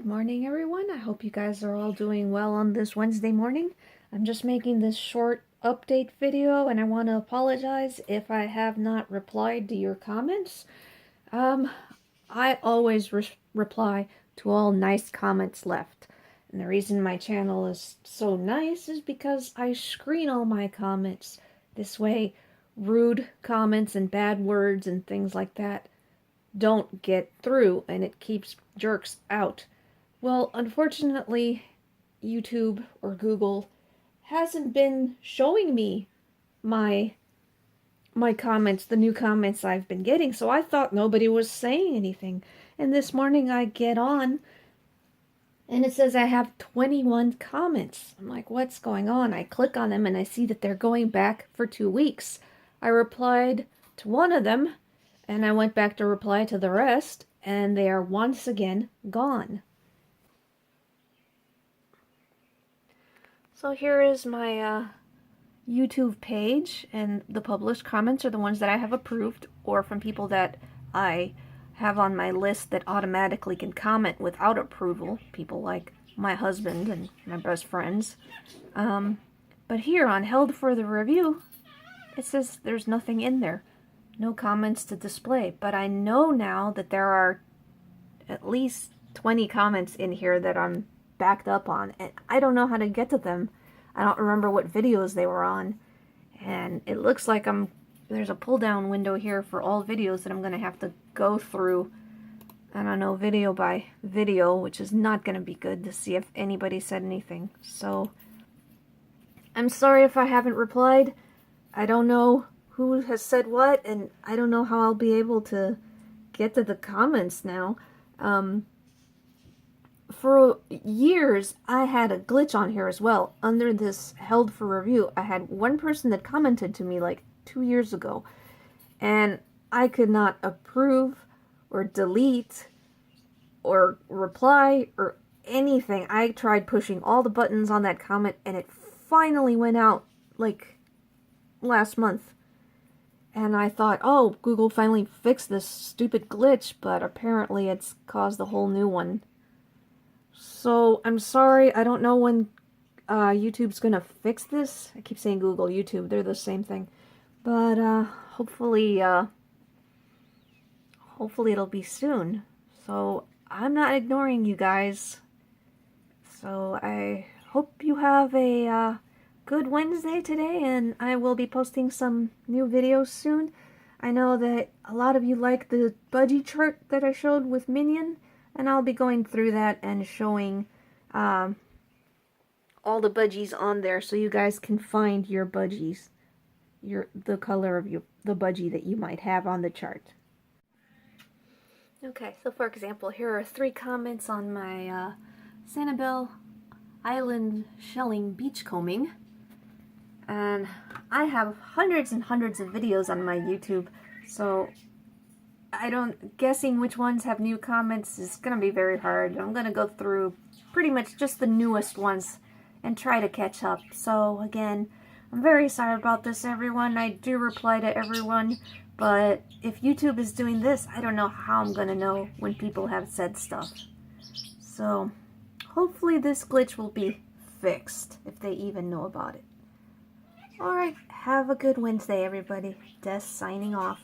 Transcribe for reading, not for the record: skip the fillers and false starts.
Good morning, everyone. I hope you guys are all doing well on this Wednesday morning. I'm just making this short update video, and I want to apologize if I have not replied to your comments. I always reply to all nice comments left. And the reason my channel is so nice is because I screen all my comments. This way, rude comments and bad words and things like that don't get through, and it keeps jerks out. Well, unfortunately, YouTube or Google hasn't been showing me my comments, the new comments I've been getting, so I thought nobody was saying anything. And this morning I get on and it says I have 21 comments. I'm like, what's going on? I click on them and I see that they're going back for 2 weeks. I replied to one of them and I went back to reply to the rest, and they are once again gone. So here is my YouTube page, and the published comments are the ones that I have approved, or from people that I have on my list that automatically can comment without approval, people like my husband and my best friends. But here on Held for the Review, it says there's nothing in there. No comments to display, but I know now that there are at least 20 comments in here that I'm backed up on, and I don't know how to get to them. I don't remember what videos they were on, and it looks like there's a pull down window here for all videos that I'm gonna have to go through, I don't know, video by video, which is not gonna be good, to see if anybody said anything. So I'm sorry if I haven't replied. I don't know who has said what, and I don't know how I'll be able to get to the comments now. For years, I had a glitch on here as well. Under this Held for Review, I had one person that commented to me like 2 years ago, and I could not approve or delete or reply or anything. I tried pushing all the buttons on that comment, and it finally went out like last month. And I thought, oh, Google finally fixed this stupid glitch, but apparently it's caused a whole new one. So I'm sorry, I don't know when YouTube's gonna fix this. I keep saying Google, YouTube, they're the same thing. But hopefully it'll be soon. So I'm not ignoring you guys. So I hope you have a good Wednesday today, and I will be posting some new videos soon. I know that a lot of you like the budgie chart that I showed with Minion, and I'll be going through that and showing all the budgies on there so you guys can find your budgies, the color of the budgie that you might have on the chart. Okay, so for example, here are 3 comments on my Sanibel Island Shelling Beachcombing. And I have hundreds and hundreds of videos on my YouTube, so guessing which ones have new comments is going to be very hard. I'm going to go through pretty much just the newest ones and try to catch up. So again, I'm very sorry about this, everyone. I do reply to everyone, but if YouTube is doing this, I don't know how I'm going to know when people have said stuff. So hopefully this glitch will be fixed, if they even know about it. Alright, have a good Wednesday, everybody. Des signing off.